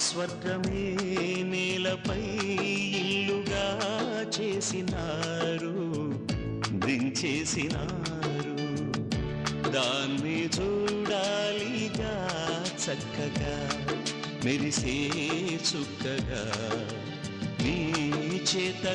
స్వర్గమే నేలపై ఇల్లుగా చేసినారు, దించేసినారు. దాన్ని చూడాలిగా చక్కగా మెరిసే చుక్కగా నీ చేత